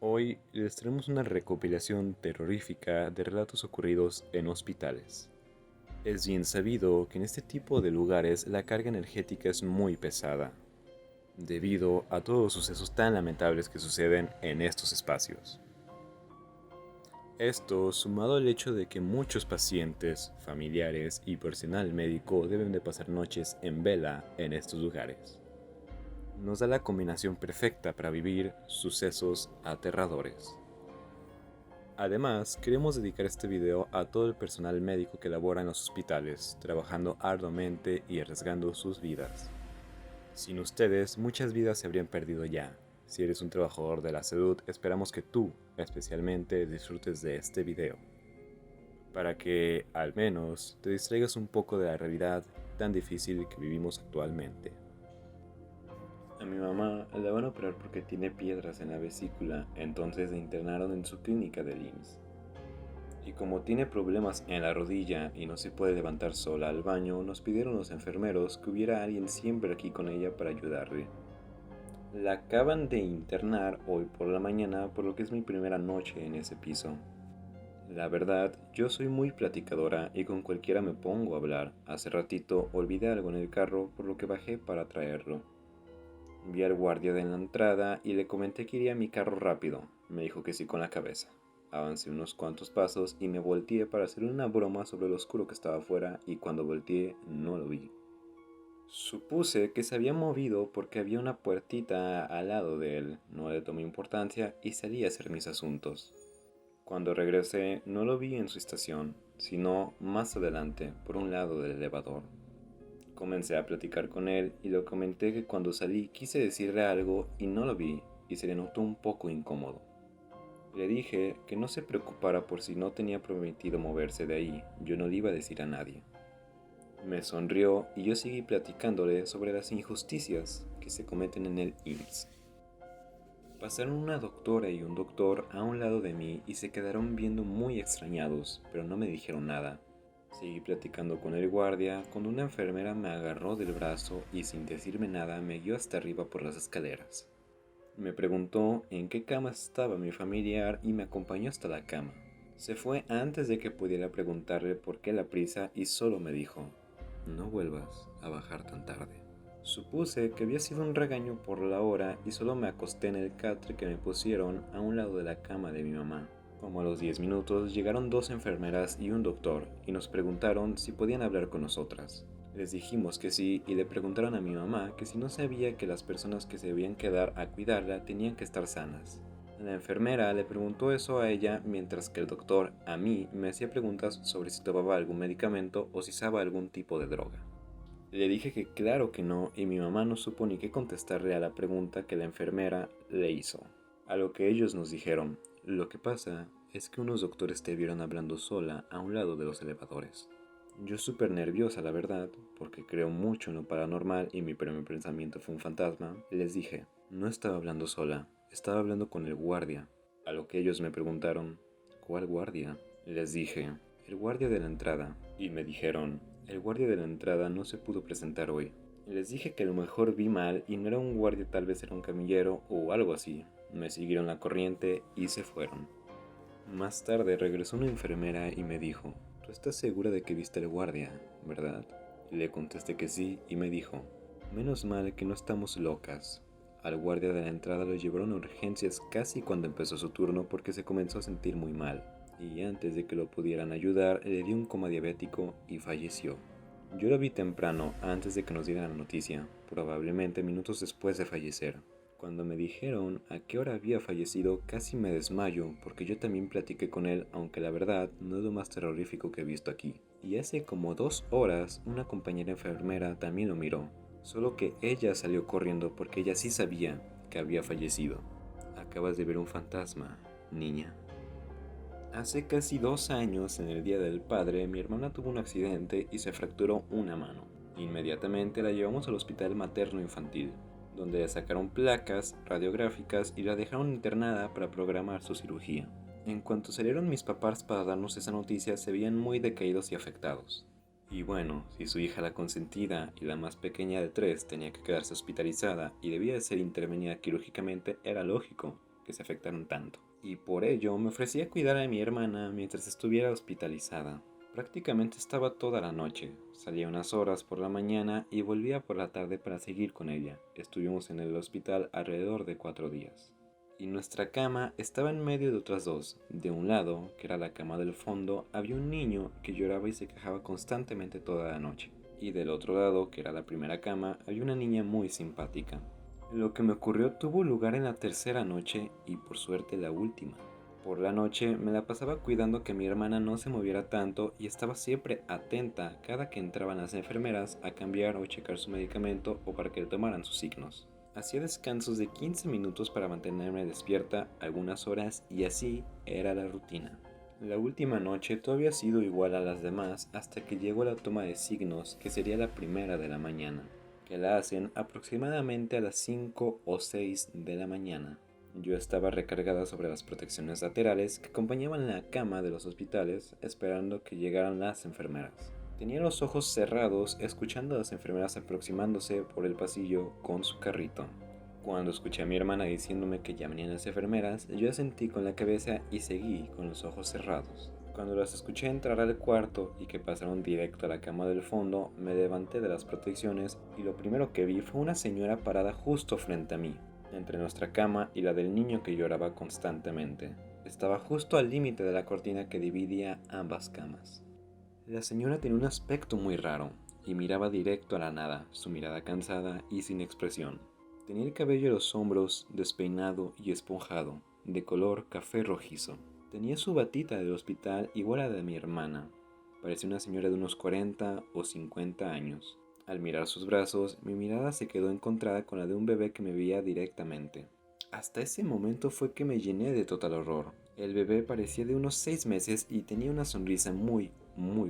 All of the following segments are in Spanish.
Hoy les traemos una recopilación terrorífica de relatos ocurridos en hospitales. Es bien sabido que en este tipo de lugares la carga energética es muy pesada, debido a todos los sucesos tan lamentables que suceden en estos espacios. Esto sumado al hecho de que muchos pacientes, familiares y personal médico deben de pasar noches en vela en estos lugares. Nos da la combinación perfecta para vivir sucesos aterradores. Además, queremos dedicar este video a todo el personal médico que labora en los hospitales, trabajando arduamente y arriesgando sus vidas. Sin ustedes, muchas vidas se habrían perdido ya. Si eres un trabajador de la salud, esperamos que tú, especialmente, disfrutes de este video, para que, al menos, te distraigas un poco de la realidad tan difícil que vivimos actualmente. A mi mamá la van a operar porque tiene piedras en la vesícula, entonces la internaron en su clínica del IMSS. Y como tiene problemas en la rodilla y no se puede levantar sola al baño, nos pidieron los enfermeros que hubiera alguien siempre aquí con ella para ayudarle. La acaban de internar hoy por la mañana, por lo que es mi primera noche en ese piso. La verdad, yo soy muy platicadora y con cualquiera me pongo a hablar. Hace ratito olvidé algo en el carro, por lo que bajé para traerlo. Vi al guardia de la entrada y le comenté que iría a mi carro rápido. Me dijo que sí con la cabeza. Avancé unos cuantos pasos y me volteé para hacer una broma sobre lo oscuro que estaba afuera, y cuando volteé no lo vi. Supuse que se había movido porque había una puertita al lado de él. No le tomé importancia y salí a hacer mis asuntos. Cuando regresé no lo vi en su estación, sino más adelante, por un lado del elevador. Comencé a platicar con él y le comenté que cuando salí quise decirle algo y no lo vi, y se le notó un poco incómodo. Le dije que no se preocupara por si no tenía prometido moverse de ahí, yo no le iba a decir a nadie. Me sonrió y yo seguí platicándole sobre las injusticias que se cometen en el IMSS. Pasaron una doctora y un doctor a un lado de mí y se quedaron viendo muy extrañados, pero no me dijeron nada. Seguí platicando con el guardia cuando una enfermera me agarró del brazo y sin decirme nada me guió hasta arriba por las escaleras. Me preguntó en qué cama estaba mi familiar y me acompañó hasta la cama. Se fue antes de que pudiera preguntarle por qué la prisa y solo me dijo: "No vuelvas a bajar tan tarde". Supuse que había sido un regaño por la hora y solo me acosté en el catre que me pusieron a un lado de la cama de mi mamá. Como a los 10 minutos llegaron dos enfermeras y un doctor y nos preguntaron si podían hablar con nosotras. Les dijimos que sí y le preguntaron a mi mamá que si no sabía que las personas que se debían quedar a cuidarla tenían que estar sanas. La enfermera le preguntó eso a ella mientras que el doctor a mí me hacía preguntas sobre si tomaba algún medicamento o si usaba algún tipo de droga. Le dije que claro que no y mi mamá no supo ni qué contestarle a la pregunta que la enfermera le hizo. A lo que ellos nos dijeron: "Lo que pasa es que unos doctores te vieron hablando sola a un lado de los elevadores". Yo súper nerviosa, la verdad, porque creo mucho en lo paranormal y mi primer pensamiento fue un fantasma, les dije: "No estaba hablando sola, estaba hablando con el guardia". A lo que ellos me preguntaron: "¿Cuál guardia?". Les dije: "El guardia de la entrada". Y me dijeron: "El guardia de la entrada no se pudo presentar hoy". Les dije que a lo mejor vi mal y no era un guardia, tal vez era un camillero o algo así. Me siguieron la corriente y se fueron. Más tarde regresó una enfermera y me dijo: "¿Tú estás segura de que viste al guardia, verdad?". Le contesté que sí y me dijo: "Menos mal que no estamos locas". Al guardia de la entrada lo llevaron a urgencias casi cuando empezó su turno porque se comenzó a sentir muy mal, y antes de que lo pudieran ayudar le dio un coma diabético y falleció. Yo lo vi temprano, antes de que nos dieran la noticia, probablemente minutos después de fallecer. Cuando me dijeron a qué hora había fallecido, casi me desmayo porque yo también platiqué con él, aunque la verdad no es lo más terrorífico que he visto aquí. Y hace como 2 horas una compañera enfermera también lo miró, solo que ella salió corriendo porque ella sí sabía que había fallecido. Acabas de ver un fantasma, niña. Hace casi 2 años, en el Día del Padre, mi hermana tuvo un accidente y se fracturó una mano. Inmediatamente la llevamos al hospital materno-infantil, donde le sacaron placas radiográficas y la dejaron internada para programar su cirugía. En cuanto salieron mis papás para darnos esa noticia, se veían muy decaídos y afectados. Y bueno, si su hija la consentida y la más pequeña de 3 tenía que quedarse hospitalizada y debía de ser intervenida quirúrgicamente, era lógico. que se afectaron tanto. Y por ello me ofrecí a cuidar a mi hermana mientras estuviera hospitalizada. Prácticamente estaba toda la noche. Salía unas horas por la mañana y volvía por la tarde para seguir con ella. Estuvimos en el hospital alrededor de 4 días. Y nuestra cama estaba en medio de otras dos. De un lado, que era la cama del fondo, había un niño que lloraba y se quejaba constantemente toda la noche. Y del otro lado, que era la primera cama, había una niña muy simpática. Lo que me ocurrió tuvo lugar en la tercera noche y por suerte la última. Por la noche me la pasaba cuidando que mi hermana no se moviera tanto y estaba siempre atenta cada que entraban las enfermeras a cambiar o checar su medicamento o para que le tomaran sus signos. Hacía descansos de 15 minutos para mantenerme despierta algunas horas y así era la rutina. La última noche todo había sido igual a las demás hasta que llegó la toma de signos, que sería la primera de la mañana, que la hacen aproximadamente a las 5 o 6 de la mañana. Yo estaba recargada sobre las protecciones laterales que acompañaban la cama de los hospitales, esperando que llegaran las enfermeras. Tenía los ojos cerrados, escuchando a las enfermeras aproximándose por el pasillo con su carrito. Cuando escuché a mi hermana diciéndome que ya venían las enfermeras, yo asentí con la cabeza y seguí con los ojos cerrados. Cuando las escuché entrar al cuarto y que pasaron directo a la cama del fondo, me levanté de las protecciones y lo primero que vi fue una señora parada justo frente a mí, entre nuestra cama y la del niño que lloraba constantemente. Estaba justo al límite de la cortina que dividía ambas camas. La señora tenía un aspecto muy raro y miraba directo a la nada, su mirada cansada y sin expresión. Tenía el cabello a los hombros despeinado y esponjado, de color café rojizo. Tenía su batita del hospital igual a la de mi hermana. Parecía una señora de unos 40 o 50 años. Al mirar sus brazos, mi mirada se quedó encontrada con la de un bebé que me veía directamente. Hasta ese momento fue que me llené de total horror. El bebé parecía de unos 6 meses y tenía una sonrisa muy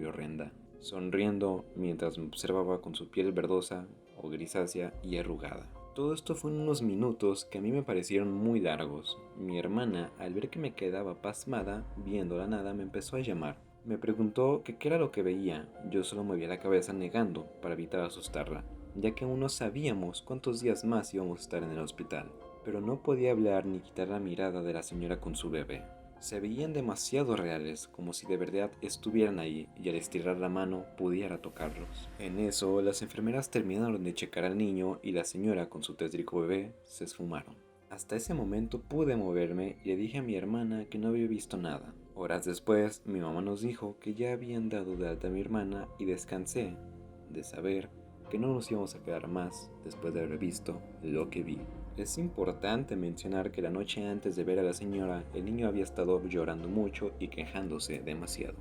horrenda, sonriendo mientras me observaba con su piel verdosa o grisácea y arrugada. Todo esto fue en unos minutos que a mí me parecieron muy largos. Mi hermana, al ver que me quedaba pasmada viendo la nada, me empezó a llamar. Me preguntó que qué era lo que veía. Yo solo movía la cabeza negando para evitar asustarla, ya que aún no sabíamos cuántos días más íbamos a estar en el hospital. Pero no podía hablar ni quitar la mirada de la señora con su bebé. Se veían demasiado reales, como si de verdad estuvieran ahí y al estirar la mano pudiera tocarlos. En eso, las enfermeras terminaron de checar al niño y la señora con su tétrico bebé se esfumaron. Hasta ese momento pude moverme y le dije a mi hermana que no había visto nada. Horas después, mi mamá nos dijo que ya habían dado de alta a mi hermana y descansé de saber que no nos íbamos a quedar más después de haber visto lo que vi. Es importante mencionar que la noche antes de ver a la señora, el niño había estado llorando mucho y quejándose demasiado.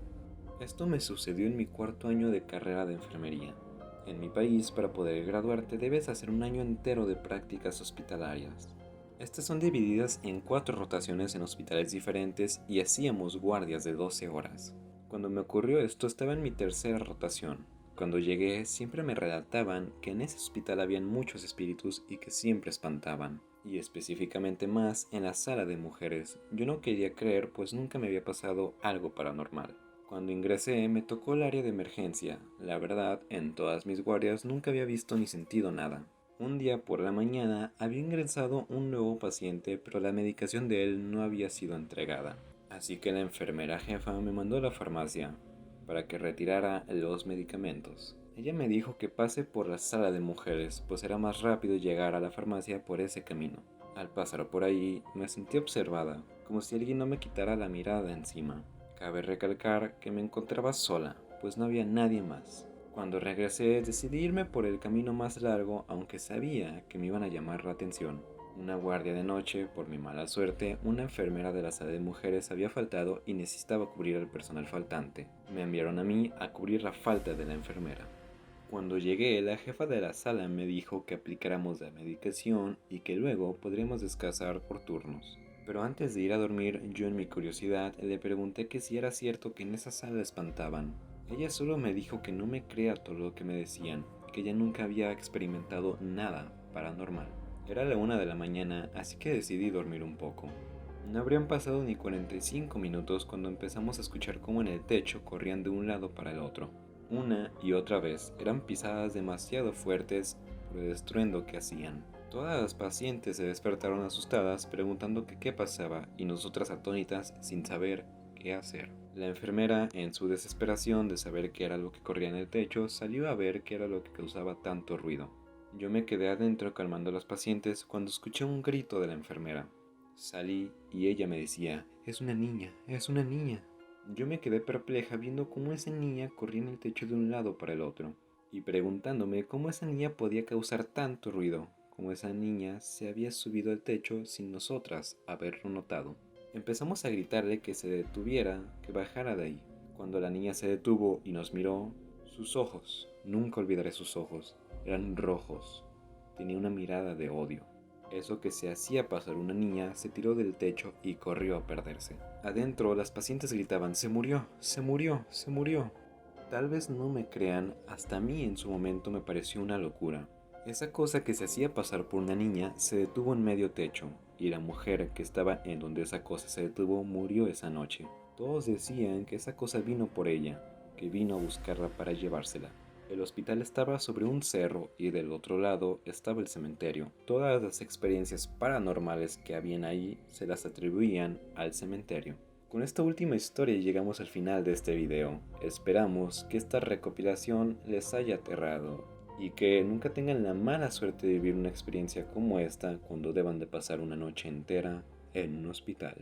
Esto me sucedió en mi 4º año de carrera de enfermería. En mi país, para poder graduarte, debes hacer un año entero de prácticas hospitalarias. Estas son divididas en 4 rotaciones en hospitales diferentes y hacíamos guardias de 12 horas. Cuando me ocurrió esto, estaba en mi 3ª rotación. Cuando llegué, siempre me relataban que en ese hospital habían muchos espíritus y que siempre espantaban, y específicamente más en la sala de mujeres. Yo no quería creer, pues nunca me había pasado algo paranormal. Cuando ingresé, me tocó el área de emergencia. La verdad, en todas mis guardias nunca había visto ni sentido nada. Un día por la mañana había ingresado un nuevo paciente, pero la medicación de él no había sido entregada. Así que la enfermera jefa me mandó a la farmacia para que retirara los medicamentos. Ella me dijo que pase por la sala de mujeres, pues era más rápido llegar a la farmacia por ese camino. Al pasar por ahí, me sentí observada, como si alguien no me quitara la mirada encima. Cabe recalcar que me encontraba sola, pues no había nadie más. Cuando regresé, decidí irme por el camino más largo, aunque sabía que me iban a llamar la atención. Una guardia de noche, por mi mala suerte, una enfermera de la sala de mujeres había faltado y necesitaba cubrir al personal faltante. Me enviaron a mí a cubrir la falta de la enfermera. Cuando llegué, la jefa de la sala me dijo que aplicáramos la medicación y que luego podríamos descansar por turnos. Pero antes de ir a dormir, yo en mi curiosidad le pregunté que si era cierto que en esa sala espantaban. Ella solo me dijo que no me crea todo lo que me decían, que ella nunca había experimentado nada paranormal. Era la 1 de la mañana, así que decidí dormir un poco. No habrían pasado ni 45 minutos cuando empezamos a escuchar cómo en el techo corrían de un lado para el otro. Una y otra vez eran pisadas demasiado fuertes por el estruendo que hacían. Todas las pacientes se despertaron asustadas preguntando que qué pasaba y nosotras atónitas sin saber qué hacer. La enfermera, en su desesperación de saber qué era lo que corría en el techo, salió a ver qué era lo que causaba tanto ruido. Yo me quedé adentro calmando a las pacientes cuando escuché un grito de la enfermera. Salí y ella me decía, es una niña, es una niña. Yo me quedé perpleja viendo cómo esa niña corría en el techo de un lado para el otro y preguntándome cómo esa niña podía causar tanto ruido, como esa niña se había subido al techo sin nosotras haberlo notado. Empezamos a gritarle que se detuviera, que bajara de ahí. Cuando la niña se detuvo y nos miró, sus ojos, nunca olvidaré sus ojos, eran rojos. Tenía una mirada de odio. Eso que se hacía pasar una niña se tiró del techo y corrió a perderse. Adentro las pacientes gritaban, se murió, se murió, se murió. Tal vez no me crean, hasta a mí en su momento me pareció una locura. Esa cosa que se hacía pasar por una niña se detuvo en medio techo, y la mujer que estaba en donde esa cosa se detuvo murió esa noche. Todos decían que esa cosa vino por ella, que vino a buscarla para llevársela. El hospital estaba sobre un cerro y del otro lado estaba el cementerio. Todas las experiencias paranormales que habían ahí se las atribuían al cementerio. Con esta última historia llegamos al final de este video. Esperamos que esta recopilación les haya aterrado y que nunca tengan la mala suerte de vivir una experiencia como esta cuando deban de pasar una noche entera en un hospital.